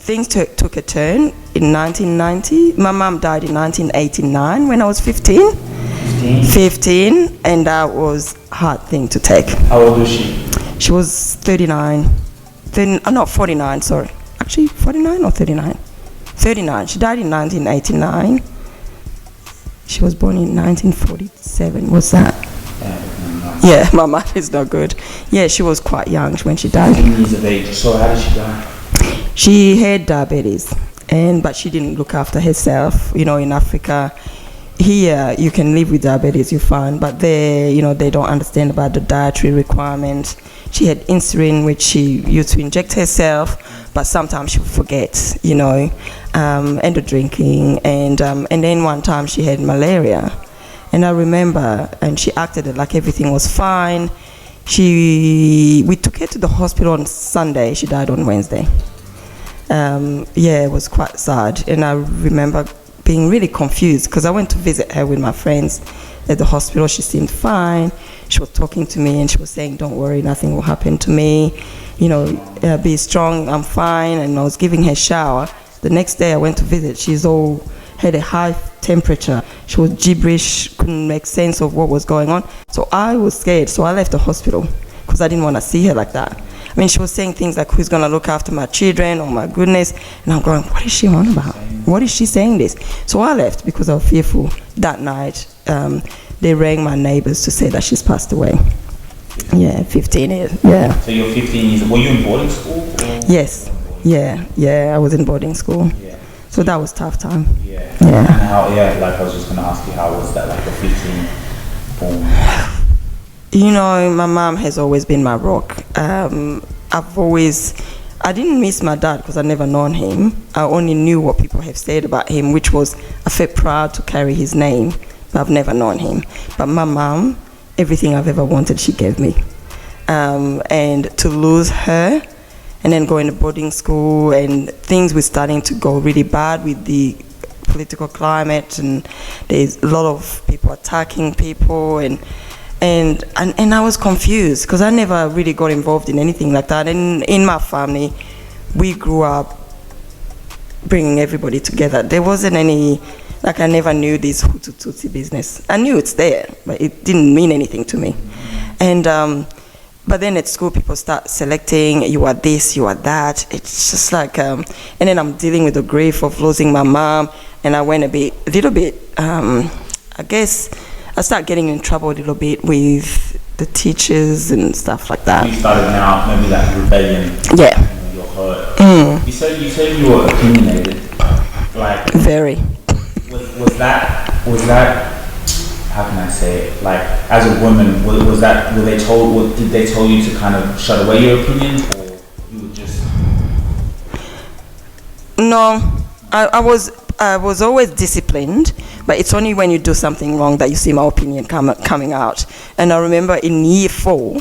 things took a turn in 1990. My mom died in 1989 when I was 15. 15, and that was a hard thing to take. How old was she? She was 39. No, 49, sorry. Actually, 49 or 39? 39. She died in 1989. She was born in 1947. What's that? Yeah, my math is not good. Yeah, she was quite young when she died. 15 years of age. So how did she die? She had diabetes, but she didn't look after herself. You know, in Africa, here you can live with diabetes, you're fine, but there, you know, they don't understand about the dietary requirements. She had insulin, which she used to inject herself, but sometimes she would forget, you know, and the drinking, and then one time she had malaria, and I remember, and she acted like everything was fine. We took her to the hospital on Sunday. She died on Wednesday. Yeah, it was quite sad, and I remember being really confused because I went to visit her with my friends at the hospital. She seemed fine. She was talking to me and she was saying, "Don't worry, nothing will happen to me. You know, be strong, I'm fine." And I was giving her a shower. The next day I went to visit. Had a high temperature. She was gibberish, couldn't make sense of what was going on. So I was scared, so I left the hospital because I didn't want to see her like that. I mean, she was saying things like, "Who's going to look after my children? Oh my goodness." And I'm going, what is she on about? What is she saying this? So I left because I was fearful. That night, they rang my neighbors to say that she's passed away. Yeah, 15 years, yeah. So you're 15 years, were you in boarding school? Or? Yes, yeah, I was in boarding school. Yeah. So that was a tough time. Yeah. Yeah. And how, like I was just going to ask you, how was that, like a 15 born? You know, my mom has always been my rock. I didn't miss my dad because I never known him. I only knew what people have said about him, which was I felt proud to carry his name, but I've never known him. But my mom, everything I've ever wanted, she gave me. And to lose her, and then going to boarding school, and things were starting to go really bad with the political climate, and there's a lot of people attacking people, and I was confused because I never really got involved in anything like that. And in my family, we grew up bringing everybody together. There wasn't any, like, I never knew this Hutu Tutsi business. I knew it's there, but it didn't mean anything to me. And but then at school, people start selecting, you are this, you are that. It's just like, and then I'm dealing with the grief of losing my mom, and I went a little bit, I guess, I started getting in trouble a little bit with the teachers and stuff like that. You started now, maybe that rebellion. Yeah. You're hurt. You said you were opinionated. Like, very. Was that, how can I say it? Like, as a woman, did they tell you to kind of shut away your opinions, or you would just? No, I was always disciplined, but it's only when you do something wrong that you see my opinion coming out. And I remember in year 4,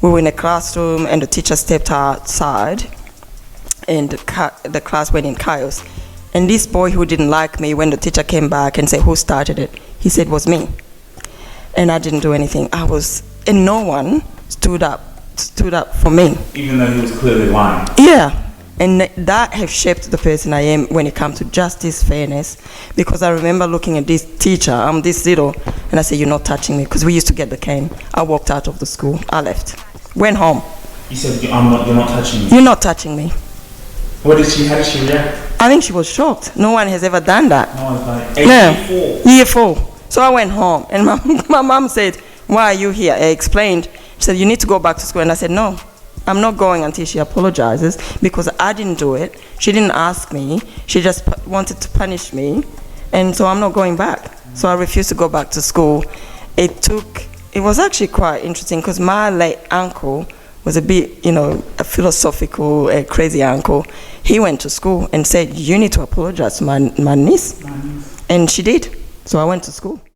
we were in a classroom and the teacher stepped outside and the class went in chaos. And this boy who didn't like me, when the teacher came back and said, "Who started it?" He said, "It was me." And I didn't do anything. And no one stood up for me. Even though he was clearly lying. Yeah. And that has shaped the person I am when it comes to justice, fairness. Because I remember looking at this teacher, I'm this little, and I said, "You're not touching me," because we used to get the cane. I walked out of the school. I left. Went home. You said, you're not touching me. You're not touching me. How did she react? I think she was shocked. No one has ever done that. No one's done it. Year 4. So I went home, and my mom said, "Why are you here?" I explained. She said, "You need to go back to school." And I said, "No, I'm not going until she apologizes, because I didn't do it. She didn't ask me. She just wanted to punish me, and so I'm not going back." So I refused to go back to school. It was actually quite interesting because my late uncle was a bit, a philosophical, crazy uncle. He went to school and said, "You need to apologize to my niece." And she did. So I went to school.